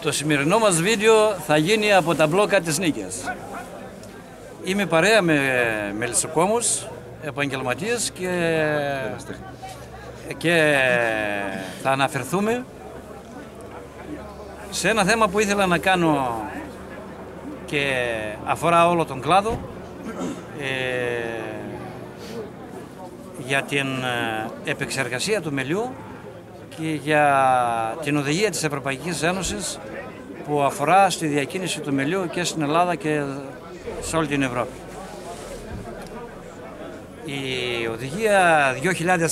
Το σημερινό μας βίντεο θα γίνει από τα μπλόκα της Νίκαιας. Είμαι παρέα με μελισσοκόμους, επαγγελματίες και θα αναφερθούμε σε ένα θέμα που ήθελα να κάνω και αφορά όλο τον κλάδο, για την επεξεργασία του μελιού και για την οδηγία της Ευρωπαϊκής Ένωσης που αφορά στη διακίνηση του μελιού και στην Ελλάδα και σε όλη την Ευρώπη. Η οδηγία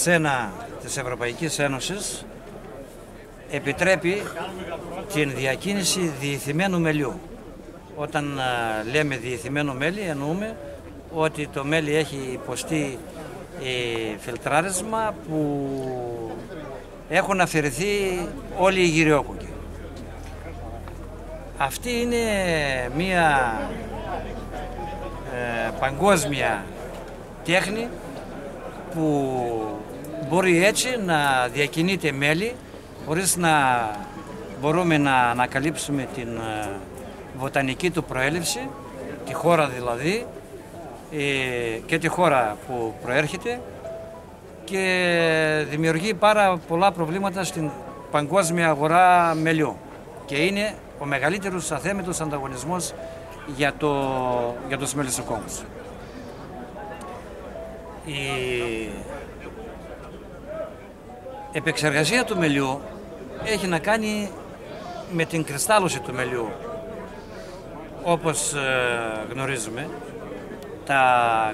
2001 της Ευρωπαϊκής Ένωσης επιτρέπει την διακίνηση διηθημένου μελιού. Όταν λέμε διηθημένο μέλι εννοούμε ότι το μέλι έχει υποστεί φιλτράρισμα που έχουν αφαιρεθεί όλοι οι γυριόκοκοι. Αυτή είναι μία παγκόσμια τέχνη που μπορεί έτσι να διακινείται μέλι χωρίς να μπορούμε να ανακαλύψουμε την βοτανική του προέλευση, τη χώρα δηλαδή και τη χώρα που προέρχεται, και δημιουργεί πάρα πολλά προβλήματα στην παγκόσμια αγορά μελιού και είναι ο μεγαλύτερος αθέμητος ανταγωνισμός για τους μελισσοκόμους. Η επεξεργασία του μελιού έχει να κάνει με την κρυστάλλωση του μελιού. Όπως γνωρίζουμε, τα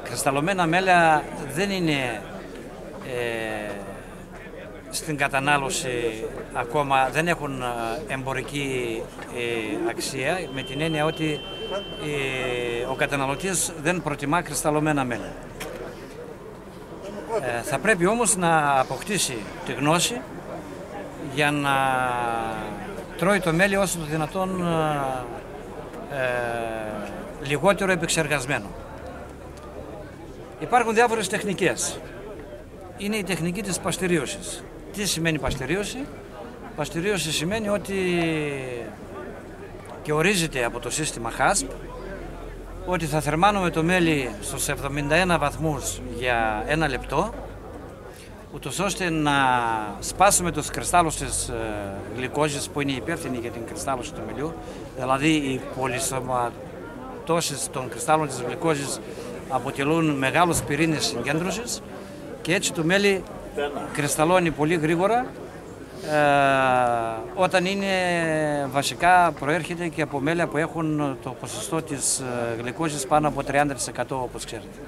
κρυσταλλωμένα μέλια δεν είναι στην κατανάλωση ακόμα, δεν έχουν εμπορική αξία, με την έννοια ότι ο καταναλωτής δεν προτιμά κρυσταλλωμένα μέλια. Θα πρέπει όμως να αποκτήσει τη γνώση για να τρώει το μέλι όσο το δυνατόν λιγότερο επεξεργασμένο. Υπάρχουν διάφορες τεχνικές. Είναι η τεχνική της παστηρίωσης. Τι σημαίνει παστηρίωση? Παστηρίωση σημαίνει ότι, και ορίζεται από το σύστημα HACCP, ότι θα θερμάνουμε το μέλι στους 71 βαθμούς για 1 λεπτό, ούτως ώστε να σπάσουμε τους κρυστάλλους της γλυκόζης που είναι υπεύθυνοι για την κρυστάλλωση του μελιού, δηλαδή οι πολυσωματώσεις των κρυστάλλων της γλυκόζης αποτελούν μεγάλους πυρήνες συγκέντρωσης και έτσι το μέλι κρυσταλλώνει πολύ γρήγορα όταν είναι βασικά προέρχεται και από μέλια που έχουν το ποσοστό της γλυκόζης πάνω από 30% όπως ξέρετε.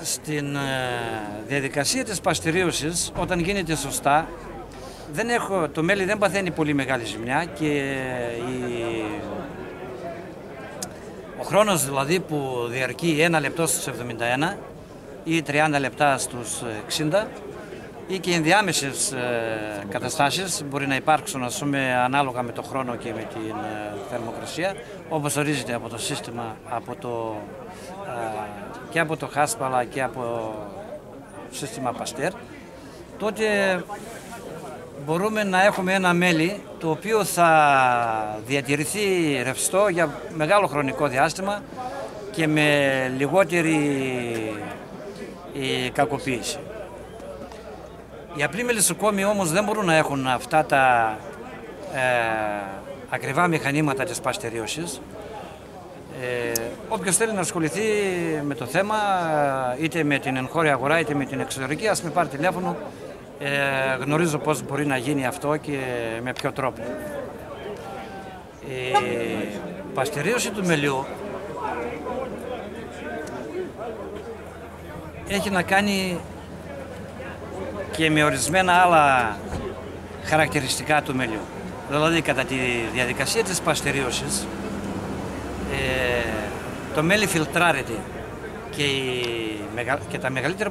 Στην διαδικασία της παστηρίωσης, όταν γίνεται σωστά, το μέλι δεν παθαίνει πολύ μεγάλη ζημιά και ο χρόνος δηλαδή που διαρκεί 1 λεπτό στους 71 ή 30 λεπτά στους 60 ή και ενδιάμεσες καταστάσεις μπορεί να υπάρξουν, ας πούμε, ανάλογα με το χρόνο και με την θερμοκρασία, όπως ορίζεται από το σύστημα, και από το HACCP αλλά και από το σύστημα Pasteur, τότε μπορούμε να έχουμε ένα μέλι το οποίο θα διατηρηθεί ρευστό για μεγάλο χρονικό διάστημα και με λιγότερη κακοποίηση. Οι απλοί μελισσοκόμοι όμως δεν μπορούν να έχουν αυτά τα ακριβά μηχανήματα της παστερίωσης. Όποιος θέλει να ασχοληθεί με το θέμα, είτε με την εγχώρια αγορά είτε με την εξωτερική, ας με πάρει τηλέφωνο. Γνωρίζω πώς μπορεί να γίνει αυτό και με ποιο τρόπο. Η παστερίωση του μελιού έχει να κάνει και με ορισμένα άλλα χαρακτηριστικά του μελιού. Δηλαδή, κατά τη διαδικασία της παστερίωσης, το μέλι φιλτράρεται και τα μεγαλύτερα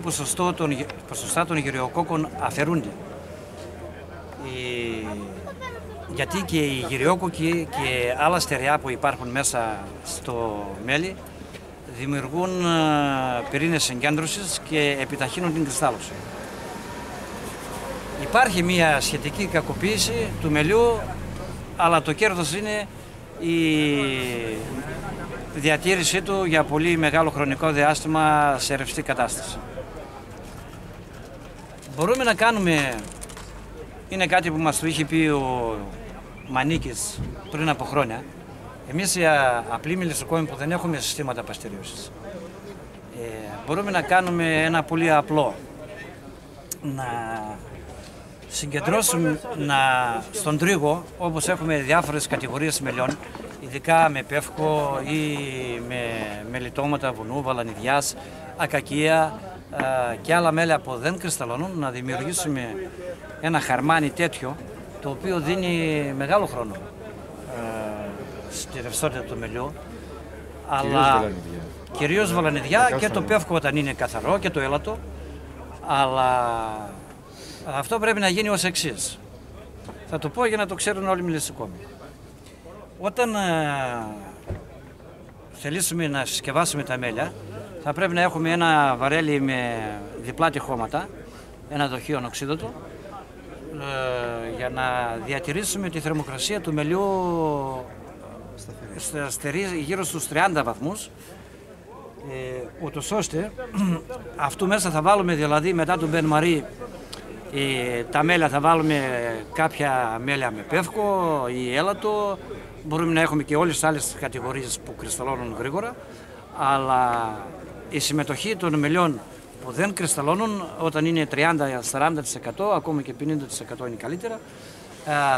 ποσοστά των γυριοκόκκων αφαιρούνται. Γιατί και οι γυριόκοκκοι και άλλα στερεά που υπάρχουν μέσα στο μέλι δημιουργούν πυρήνες συγκέντρωσης και επιταχύνουν την κρυστάλλωση. Η υπάρχει μια σχετική κακοποίηση του μελιού, αλλά το κέρδος είναι η διατήρησή του για πολύ μεγάλο χρονικό διάστημα σε ρευστή κατάσταση. Μπορούμε να κάνουμε, είναι κάτι που μας το είχε πει ο Μανίκης πριν από χρόνια, εμείς οι απλοί μελισσοκόμοι που δεν έχουμε συστήματα παστερίωσης, μπορούμε να κάνουμε ένα πολύ απλό, να συγκεντρώσουμε στον τρίγο, όπως έχουμε διάφορες κατηγορίες μελιών, ειδικά με πεύκο ή με μελιτώματα βουνού, βαλανιδιάς, ακακία και άλλα μέλια που δεν κρυσταλλώνουν, να δημιουργήσουμε ένα χαρμάνι τέτοιο, το οποίο δίνει μεγάλο χρόνο στη ρευστότητα του μελιού, αλλά κυρίως βαλανιδιά και το πεύκο όταν είναι καθαρό και το έλατο, αλλά αυτό πρέπει να γίνει ως εξής. Θα το πω για να το ξέρουν όλοι οι μελισσοκόμοι. Όταν θελήσουμε να συσκευάσουμε τα μέλια, θα πρέπει να έχουμε ένα βαρέλι με διπλά τυχώματα, ένα δοχείο οξύδωτο, για να διατηρήσουμε τη θερμοκρασία του μελιού σταθερή γύρω στους 30 βαθμούς, ούτως ώστε αυτού μέσα θα βάλουμε, δηλαδή μετά τον Μπεν Μαρί, τα μέλια θα βάλουμε κάποια μέλια με πεύκο ή έλατο, μπορούμε να έχουμε και όλες τις άλλες κατηγορίες που κρυσταλλώνουν γρήγορα, αλλά η συμμετοχή των μελιών που δεν κρυσταλλώνουν, όταν είναι 30-40%, ακόμα και 50% είναι καλύτερα,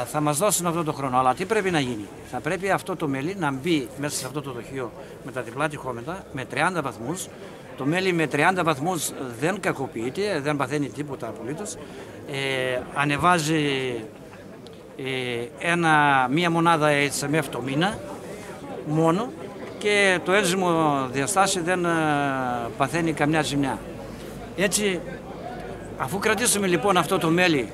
θα μας δώσουν αυτό το χρόνο. Αλλά τι πρέπει να γίνει? Θα πρέπει αυτό το μέλι να μπει μέσα σε αυτό το δοχείο με τα διπλά τυχώματα με 30 βαθμούς. Το μέλι με 30 βαθμούς δεν κακοποιείται, δεν παθαίνει τίποτα απολύτως. Ανεβάζει μία μονάδα HMF το μήνα μόνο και το ένζυμο διαστάση δεν παθαίνει καμιά ζημιά. Έτσι, αφού κρατήσουμε λοιπόν αυτό το μέλι,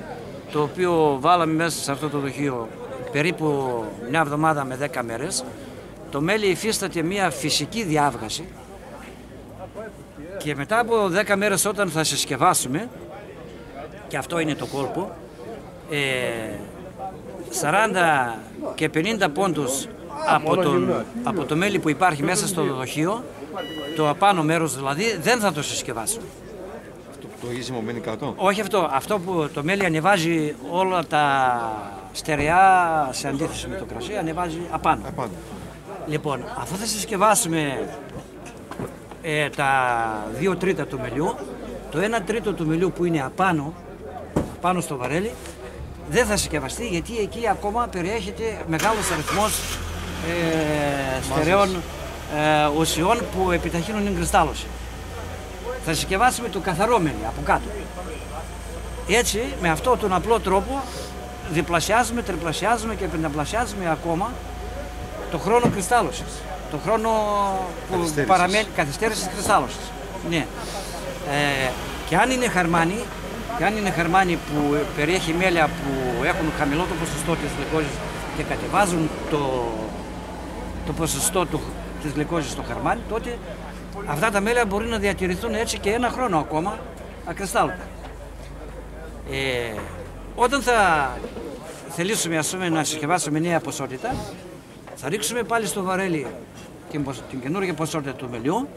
το οποίο βάλαμε μέσα σε αυτό το δοχείο περίπου μια εβδομάδα με 10 μέρες, το μέλι υφίσταται μια φυσική διάβγαση και μετά από 10 μέρες όταν θα συσκευάσουμε, και αυτό είναι το κόλπο, 40 και 50 πόντους από το μέλι που υπάρχει μέσα στο δοχείο, το απάνω μέρος δηλαδή, δεν θα το συσκευάσουμε. Το ίζυμο μένει κάτω? Όχι αυτό. Αυτό που το μέλι ανεβάζει όλα τα στερεά σε αντίθεση με το κρασί, ανεβάζει απάνω. Λοιπόν, αφού θα συσκευάσουμε τα 2 τρίτα του μελιού, το 1 τρίτο του μελιού που είναι απάνω στο βαρέλι, δεν θα συσκευαστεί, γιατί εκεί ακόμα περιέχεται μεγάλος αριθμός στερεών ουσιών που επιταχύνουν την κρυστάλλωση. Θα συσκευάσουμε το καθαρό μέλι από κάτω. Έτσι, με αυτόν τον απλό τρόπο, διπλασιάζουμε, τριπλασιάζουμε και πενταπλασιάζουμε ακόμα το χρόνο κρυστάλλωσης. Το χρόνο που παραμένει καθυστέρησης κρυστάλλωσης. Ναι. Και αν είναι χαρμάνι, που περιέχει μέλια που έχουν χαμηλό το ποσοστό της γλυκόζης και κατεβάζουν το ποσοστό της γλυκόζης στο χαρμάνι, τότε αυτά τα μέλια μπορεί να διατηρηθούν έτσι και 1 χρόνο ακόμα ακριστάλλωτα. Όταν θα θελήσουμε να συσκευάσουμε νέα ποσότητα, θα ρίξουμε πάλι στο βαρέλι την καινούργια ποσότητα του μελιού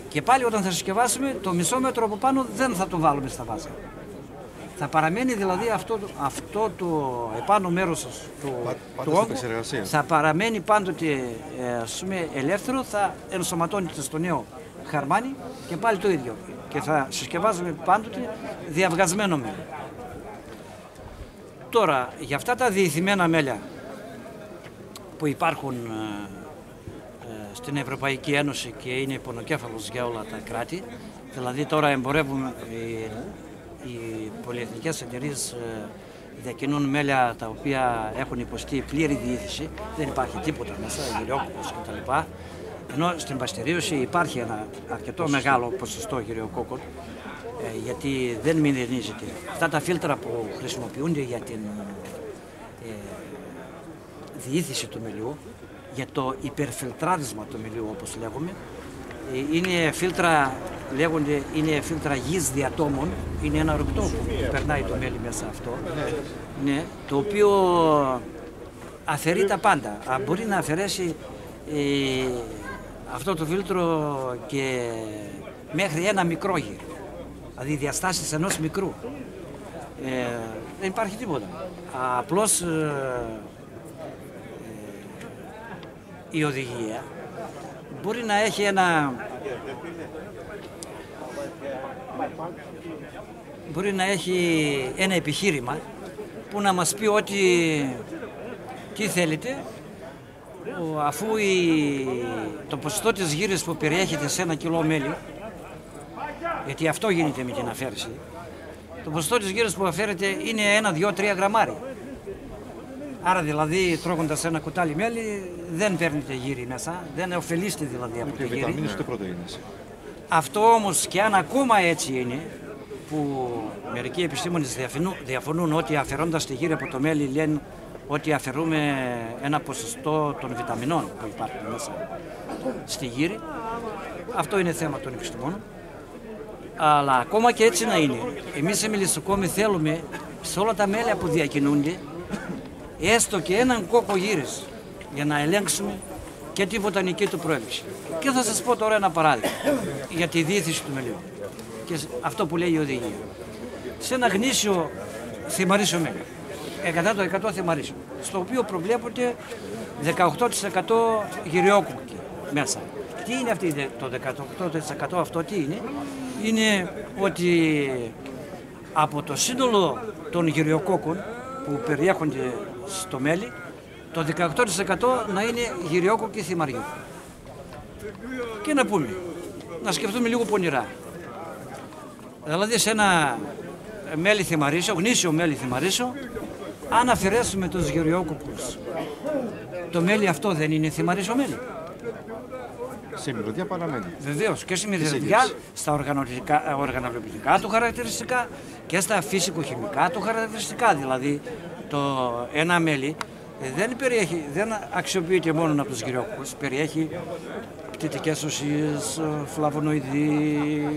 και πάλι όταν θα συσκευάσουμε το μισό μέτρο από πάνω δεν θα το βάλουμε στα βάζα. Θα παραμένει δηλαδή αυτό το επάνω μέρος του όγκου, θα παραμένει πάντοτε ελεύθερο, θα ενσωματώνεται στο νέο χαρμάνι και πάλι το ίδιο. Και θα συσκευάζουμε πάντοτε διαυγασμένο μέλι. Τώρα, για αυτά τα διηθημένα μέλια που υπάρχουν στην Ευρωπαϊκή Ένωση και είναι πονοκέφαλος για όλα τα κράτη, δηλαδή τώρα εμπορεύουμε οι πολυεθνικές εταιρείες διακινούν μέλια τα οποία έχουν υποστεί πλήρη διήθηση, δεν υπάρχει τίποτα μέσα, γυριόκοκος κτλ. Ενώ στην παστερίωση υπάρχει ένα αρκετό μεγάλο ποσοστό γυριοκόκκων, γιατί δεν μηδενίζεται. Αυτά τα φίλτρα που χρησιμοποιούνται για την διήθηση του μελιού, για το υπερφιλτράρισμα του μελιού όπως λέγουμε, Είναι φίλτρα, λέγονται, είναι φίλτρα γης διατόμων, είναι ένα ορυκτό που περνάει το μέλι μέσα αυτό, ναι, το οποίο αφαιρεί τα πάντα. Μπορεί να αφαιρέσει αυτό το φίλτρο και μέχρι ένα μικρό γύρο, δηλαδή διαστάσεις ενός μικρού. Δεν υπάρχει τίποτα. Απλώς η οδηγία μπορεί να έχει ένα επιχείρημα που να μας πει ότι τι θέλετε, αφού το ποσοστό της γύρης που περιέχεται σε 1 κιλό μέλι, γιατί αυτό γίνεται με την αφαίρεση, το ποσοστό της γύρης που αφαίρεται είναι 1, 2, 3 γραμμάρια. Άρα δηλαδή τρώγοντας ένα κουτάλι μέλι δεν παίρνετε γύρι μέσα, δεν ωφελείστε δηλαδή από τη γύρι. Βιταμίνες ούτε πρωτεΐνες. Αυτό όμως και αν ακόμα έτσι είναι, που μερικοί επιστήμονες διαφωνούν ότι αφαιρώντας τη γύρι από το μέλι λένε ότι αφαιρούμε ένα ποσοστό των βιταμινών που υπάρχουν μέσα στη γύρι. Αυτό είναι θέμα των επιστημόνων. Αλλά ακόμα και έτσι να είναι, εμείς οι μελισσοκόμοι θέλουμε σε όλα τα μέλια που διακινούνται έστω και έναν κόκο γύρις για να ελέγξουμε και τη βοτανική του προέλευση. Και θα σας πω τώρα ένα παράδειγμα για τη διήθηση του μελιού και αυτό που λέει η οδηγία. Σε ένα γνήσιο θυμαρίσιο μέλι, 100% θυμαρίσιο, στο οποίο προβλέπονται 18% γυριόκοκκι μέσα. Τι είναι αυτή το 18% αυτό, τι είναι? Είναι ότι από το σύνολο των γυριοκόκκων που περιέχονται στο μέλι, το 18% να είναι γυριόκοκκι θυμαριού. Και να πούμε, να σκεφτούμε λίγο πονηρά. Δηλαδή σε ένα μέλι θυμαρίσιο, γνήσιο μέλι θυμαρίσιο, αν αφαιρέσουμε τους γυριόκοκκους, το μέλι αυτό δεν είναι θυμαρίσιο μέλι? Σε μυρωδιά παραμένει. Βεβαίως και στη μυρωδιά, στα οργανωληπτικά του χαρακτηριστικά και στα φυσικοχημικά του χαρακτηριστικά. Δηλαδή ένα μέλι δεν αξιοποιείται μόνο από τους γυριόκοκκους, περιέχει πτυτικές ουσίες, φλαβονοειδή,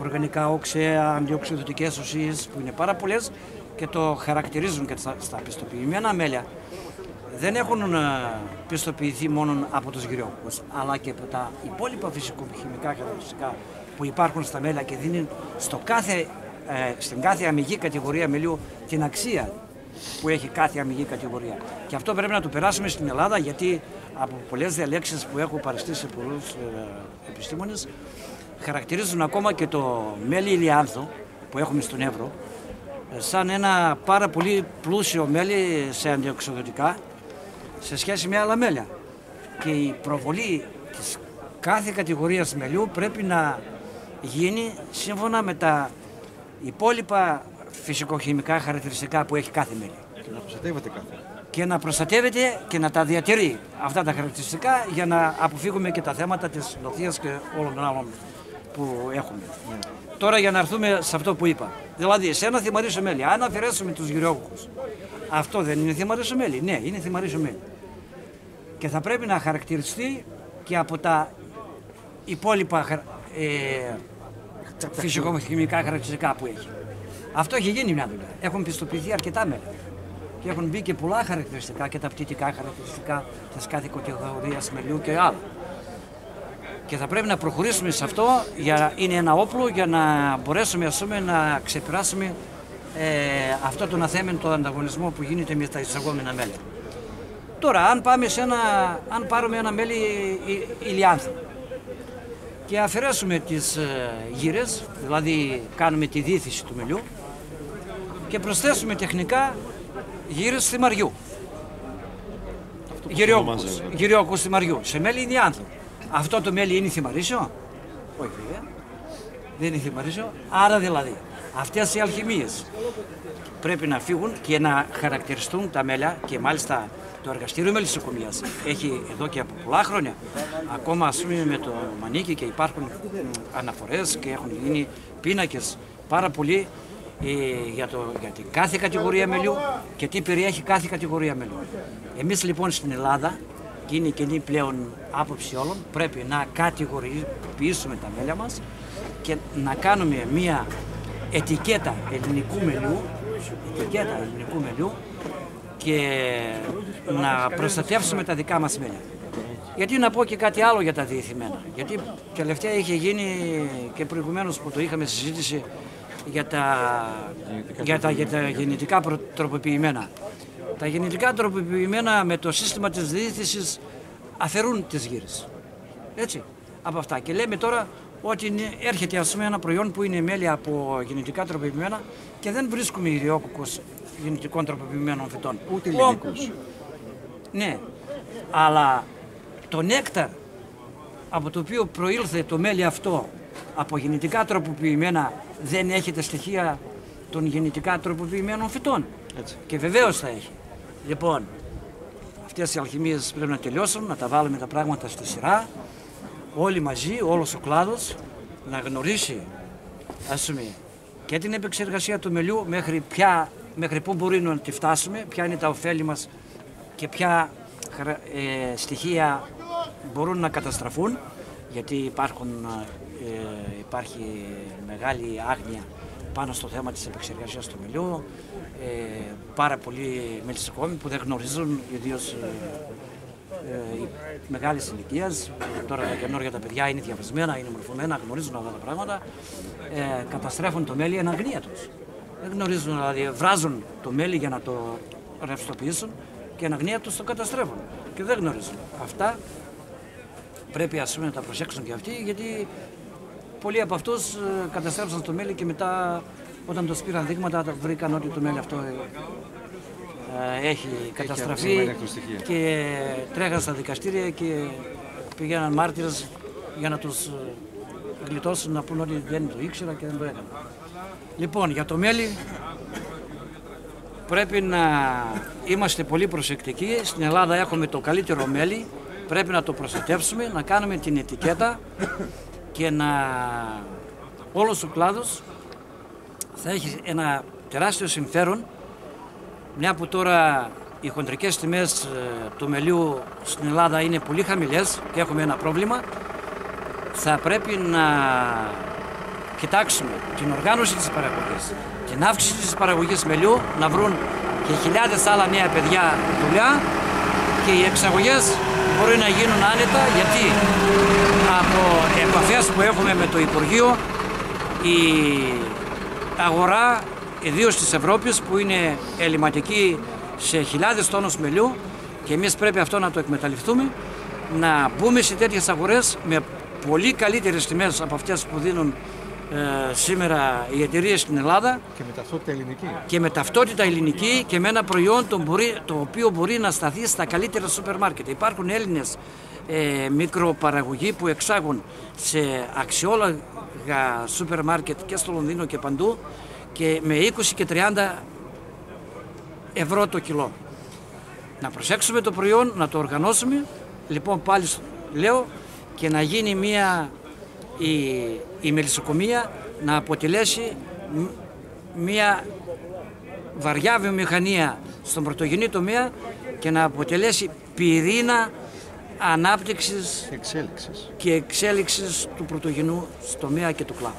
οργανικά οξέα, αντιοξυδοτικές ουσίες που είναι πάρα πολλές και το χαρακτηρίζουν και στα πιστοποιημένα μέλια. Δεν έχουν πιστοποιηθεί μόνο από τους γυριόκοκκους, αλλά και από τα υπόλοιπα φυσικοχημικά χαρακτηριστικά που υπάρχουν στα μέλια και δίνουν στην κάθε αμυγή κατηγορία μελιού την αξία που έχει κάθε αμυγή κατηγορία. Και αυτό πρέπει να το περάσουμε στην Ελλάδα, γιατί από πολλές διαλέξεις που έχω παραστήσει σε πολλούς επιστήμονες χαρακτηρίζουν ακόμα και το μέλι ηλιάνθο που έχουμε στον Εύρο σαν ένα πάρα πολύ πλούσιο μέλι σε αντιοξυδοτικά σε σχέση με άλλα μέλια. Και η προβολή της κάθε κατηγορίας μελιού πρέπει να γίνει σύμφωνα με τα υπόλοιπα φυσικοχημικά χαρακτηριστικά που έχει κάθε μέλι. Και να προστατεύεται κάθε. Και να προστατεύεται και να τα διατηρεί αυτά τα χαρακτηριστικά για να αποφύγουμε και τα θέματα της νοθείας και όλων των άλλων που έχουμε. Τώρα για να έρθουμε σε αυτό που είπα. Δηλαδή σε ένα θυμαρίσιο μέλι, αν αφαιρέσουμε τους γυριόκοκκους, αυτό δεν είναι θυμαρίσιο μέλι? Ναι, είναι θυμαρίσιο μέλι. Και θα πρέπει να χαρακτηριστεί και από τα υπόλοιπα φυσικοχημικά χαρακτηριστικά που έχει. Αυτό έχει γίνει μια δουλειά. Έχουν πιστοποιηθεί αρκετά μέλη. Και έχουν μπει και πολλά χαρακτηριστικά και τα πτυτικά χαρακτηριστικά της κάθε κατηγορίας μελιού και άλλα. Και θα πρέπει να προχωρήσουμε σε αυτό, είναι ένα όπλο για να μπορέσουμε να ξεπεράσουμε αυτό τον αθέμενο ανταγωνισμό που γίνεται με τα εισαγόμενα μέλη. Τώρα, αν πάρουμε ένα μέλι ηλιάνθο και αφαιρέσουμε τις γύρες, δηλαδή κάνουμε τη διήθηση του μελιού και προσθέσουμε τεχνικά γύρες θυμαριού, γυριόκοκκους θυμαριού, σε μέλι ηλιάνθο. Αυτό το μέλι είναι θυμαρίσιο? Όχι βέβαια, δεν είναι θυμαρίσιο. Άρα δηλαδή αυτές οι αλχημίες πρέπει να φύγουν και να χαρακτηριστούν τα μέλια, και μάλιστα το εργαστήριο μελισσοκομείας έχει εδώ και από πολλά χρόνια, ακόμα ας πούμε με το μανίκι, και υπάρχουν αναφορές και έχουν γίνει πίνακες πάρα πολλοί για την κάθε κατηγορία μελιού και τι περιέχει κάθε κατηγορία μελιού. Εμείς λοιπόν στην Ελλάδα και είναι κοινή πλέον άποψη όλων, πρέπει να κατηγοριοποιήσουμε τα μέλια μας και να κάνουμε μία ετικέτα ελληνικού μελιού και να προστατεύσουμε τα δικά μας μέλια. Γιατί να πω και κάτι άλλο για τα διηθημένα. Γιατί τελευταία είχε γίνει και προηγουμένως που το είχαμε συζήτηση για τα γενετικά τροποποιημένα. Τα γενετικά τροποποιημένα με το σύστημα της διήθησης αφαιρούν τις γύρες. Έτσι, από αυτά. Και λέμε τώρα ότι έρχεται ας πούμε ένα προϊόν που είναι μέλι από γενετικά τροποποιημένα και δεν βρίσκουμε ιδιόκοκους γενετικών τροποποιημένων φυτών. Ούτε ελληνικούς. Ναι, αλλά το νέκταρ από το οποίο προήλθε το μέλι αυτό από γενετικά τροποποιημένα δεν έχει τα στοιχεία των γενετικά τροποποιημένων φυτών. Έτσι. Και βεβαίως θα έχει. Λοιπόν, αυτές οι αλχημίες πρέπει να τελειώσουν, να τα βάλουμε τα πράγματα στη σειρά, όλοι μαζί, όλος ο κλάδος, να γνωρίσει, ας πούμε, και την επεξεργασία του μελιού μέχρι πού μπορεί να τη φτάσουμε, ποια είναι τα ωφέλη μας και ποια στοιχεία μπορούν να καταστραφούν, γιατί υπάρχει μεγάλη άγνοια πάνω στο θέμα της επεξεργασίας του μελιού. Πάρα πολλοί μελισσοκόμοι που δεν γνωρίζουν, ιδίως μεγάλης ηλικίας, τώρα τα καινούργια τα παιδιά είναι διαβασμένα, είναι μορφωμένα, γνωρίζουν αυτά τα πράγματα, καταστρέφουν το μέλι εν αγνία τους. Δεν γνωρίζουν, δηλαδή βράζουν το μέλι για να το ρευστοποιήσουν και εν αγνία τους το καταστρέφουν και δεν γνωρίζουν. Αυτά πρέπει ας πούμε να τα προσέξουν και αυτοί, γιατί πολλοί από αυτούς καταστρέψαν το μέλι και μετά όταν τους πήραν δείγματα βρήκαν ότι το μέλι αυτό έχει καταστραφεί και τρέχαν στα δικαστήρια και πηγαίναν μάρτυρες για να τους γλιτώσουν, να πούν ότι δεν το ήξερα και δεν το έκανα. Λοιπόν, για το μέλι πρέπει να είμαστε πολύ προσεκτικοί. Στην Ελλάδα έχουμε το καλύτερο μέλι, πρέπει να το προστατεύσουμε, να κάνουμε την ετικέτα και όλος ο κλάδος θα έχει ένα τεράστιο συμφέρον, μια που τώρα οι χοντρικές τιμές του μελιού στην Ελλάδα είναι πολύ χαμηλές και έχουμε ένα πρόβλημα. Θα πρέπει να κοιτάξουμε την οργάνωση της παραγωγής, την αύξηση της παραγωγής μελιού, να βρουν και χιλιάδες άλλα νέα παιδιά δουλειά και οι εξαγωγές μπορεί να γίνουν άνετα, γιατί από επαφές που έχουμε με το Υπουργείο η αγορά, ιδίως της Ευρώπης, που είναι ελληματική σε χιλιάδες τόνους μελιού και εμείς πρέπει αυτό να το εκμεταλλευτούμε, να μπούμε σε τέτοιες αγορές με πολύ καλύτερες τιμές από αυτές που δίνουν σήμερα οι εταιρείες στην Ελλάδα και με ταυτότητα ελληνική. Και με ταυτότητα ελληνική και με ένα προϊόν το οποίο μπορεί να σταθεί στα καλύτερα σούπερ μάρκετ. Υπάρχουν Έλληνες μικροπαραγωγοί που εξάγουν σε αξιόλογα σούπερ μάρκετ και στο Λονδίνο και παντού και με 20 και 30 ευρώ το κιλό. Να προσέξουμε το προϊόν, να το οργανώσουμε, λοιπόν πάλι λέω, και να γίνει η μελισσοκομεία να αποτελέσει μια βαριά βιομηχανία στον πρωτογενή τομέα και να αποτελέσει πυρήνα ανάπτυξης και εξέλιξης του πρωτογενού τομέα και του κλάδου.